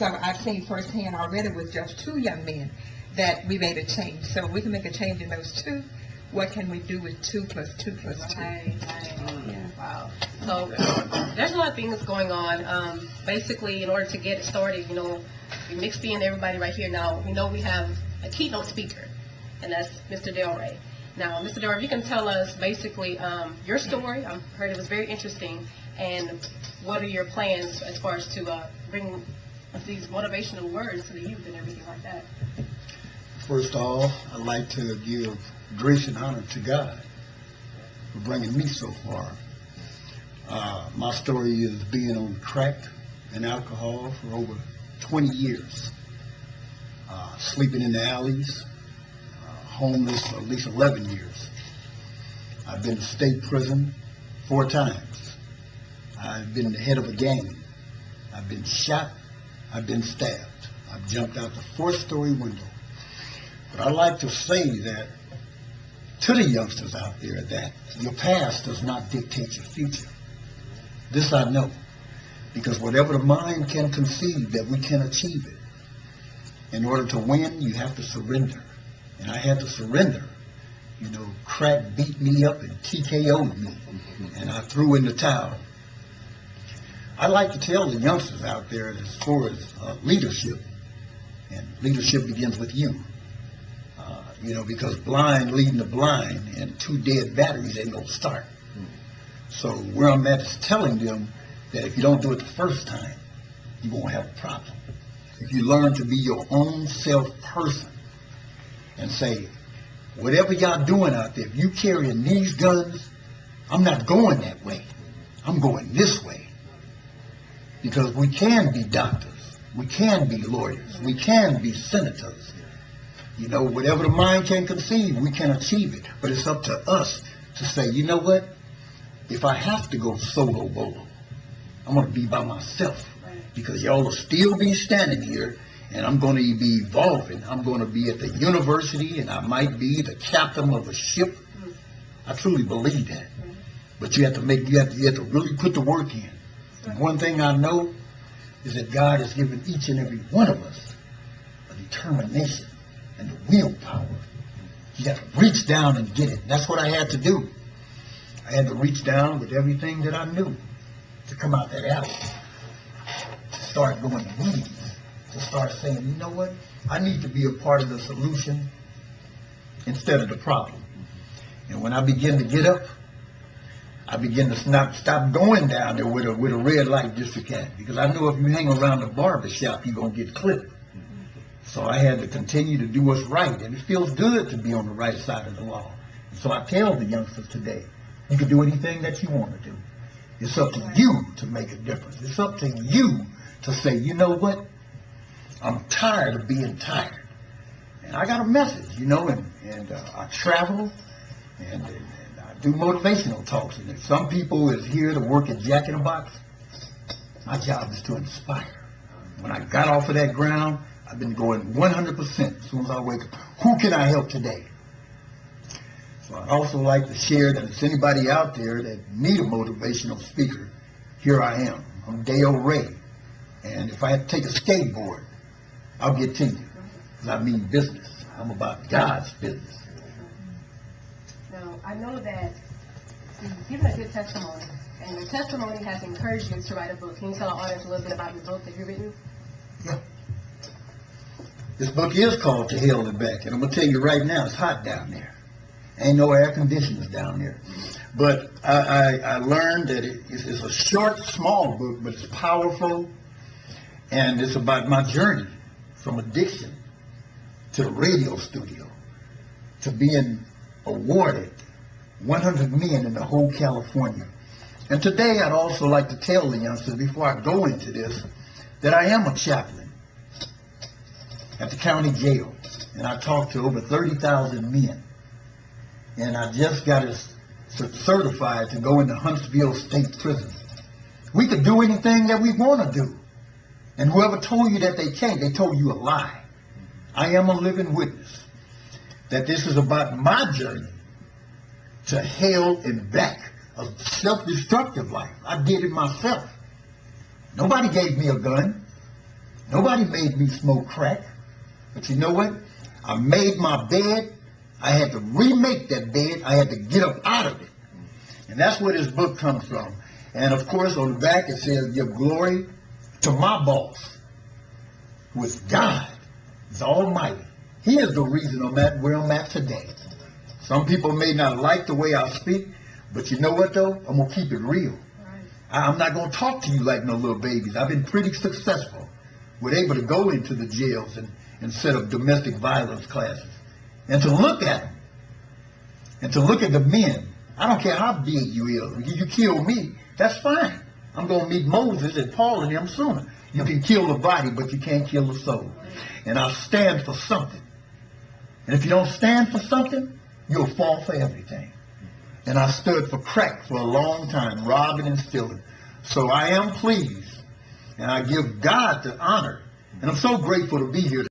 So I've seen firsthand already with just 2 young men that we made a change. So we can make a change in those 2. What can we do with 2 plus 2 plus 2? Right. Yeah. Wow. So there's a lot of things going on. Basically, in order to get it started, we mixed in everybody right here. Now, we have a keynote speaker, and that's Mr. Delray. Now, Mr. Delray, you can tell us basically your story. I heard it was very interesting. And what are your plans as far as to bring these motivational words to the youth and everything like that? First of all, I'd like to give grace and honor to God for bringing me so far. My story is being on crack and alcohol for over 20 years, sleeping in the alleys, homeless for at least 11 years. I've been to state prison 4 times. I've been the head of a gang. I've been shot. I've been stabbed. I've jumped out the 4th-story window. But I'd like to say that to the youngsters out there that your past does not dictate your future. This I know, because whatever the mind can conceive, that we can achieve it. In order to win, you have to surrender. And I had to surrender. Crack beat me up and TKO'd me, and I threw in the towel. I like to tell the youngsters out there that as far as leadership, and leadership begins with you. Because blind leading the blind, and 2 dead batteries ain't gonna start. So where I'm at is telling them that if you don't do it the first time, you won't have a problem. If you learn to be your own self person and say, whatever y'all doing out there, if you carrying these guns, I'm not going that way. I'm going this way. Because we can be doctors. We can be lawyers. We can be senators. Whatever the mind can conceive, we can achieve it. But it's up to us to say, you know what? If I have to go solo bolo, I'm going to be by myself. Because y'all will still be standing here, and I'm going to be evolving. I'm going to be at the university, and I might be the captain of a ship. I truly believe that. But you have to really put the work in. And one thing I know is that God has given each and every one of us a determination and the willpower. You got to reach down and get it. And that's what I had to do. I had to reach down with everything that I knew to come out that alley, to start going to meetings, to start saying, you know what? I need to be a part of the solution instead of the problem. And when I begin to get up, I begin to stop going down there with a red light district at, because I know if you hang around the barber shop, you're going to get clipped. So I had to continue to do what's right, and it feels good to be on the right side of the law. So I tell the youngsters today, you can do anything that you want to do. It's up to you to make a difference. It's up to you to say, you know what? I'm tired of being tired. And I got a message, and I travel, and I do motivational talks. And if some people is here to work at Jack in the Box, my job is to inspire. When I got off of that ground, I've been going 100% as soon as I wake up. Who can I help today? So I'd also like to share that if there's anybody out there that need a motivational speaker, here I am. I'm Dale Ray. And if I had to take a skateboard, I'll get to you. Because I mean business. I'm about God's business. Now, I know that you've given a good testimony, and your testimony has encouraged you to write a book. Can you tell our audience a little bit about your book that you've written? Yeah. This book is called To Hell and Back, and I'm going to tell you right now, it's hot down there. Ain't no air conditioners down there. But I learned that it's a short, small book, but it's powerful, and it's about my journey from addiction to the radio studio to being awarded 100 men in the whole California. And today I'd also like to tell the youngsters, before I go into this, that I am a chaplain at the county jail, and I talk to over 30,000 men. And I just got us certified to go into Huntsville State Prison. We could do anything that we want to do. And whoever told you that they can't, they told you a lie. I am a living witness that this is about my journey to hell and back, a self-destructive life. I did it myself. Nobody gave me a gun. Nobody made me smoke crack. But you know what? I made my bed. I had to remake that bed. I had to get up out of it. And that's where this book comes from. And of course, on the back it says, give glory to my boss, who is God, is Almighty. He is the reason I'm at where I'm at today. Some people may not like the way I speak, but you know what though? I'm going to keep it real. I'm not going to talk to you like no little babies. I've been pretty successful. We're able to go into the jails and set up domestic violence classes. And to look at them. And to look at the men. I don't care how big you is. You kill me, that's fine. I'm going to meet Moses and Paul and them sooner. You can kill the body, but you can't kill the soul. And I stand for something. And if you don't stand for something, you'll fall for everything. And I stood for crack for a long time, robbing and stealing. So I am pleased, and I give God the honor. And I'm so grateful to be here.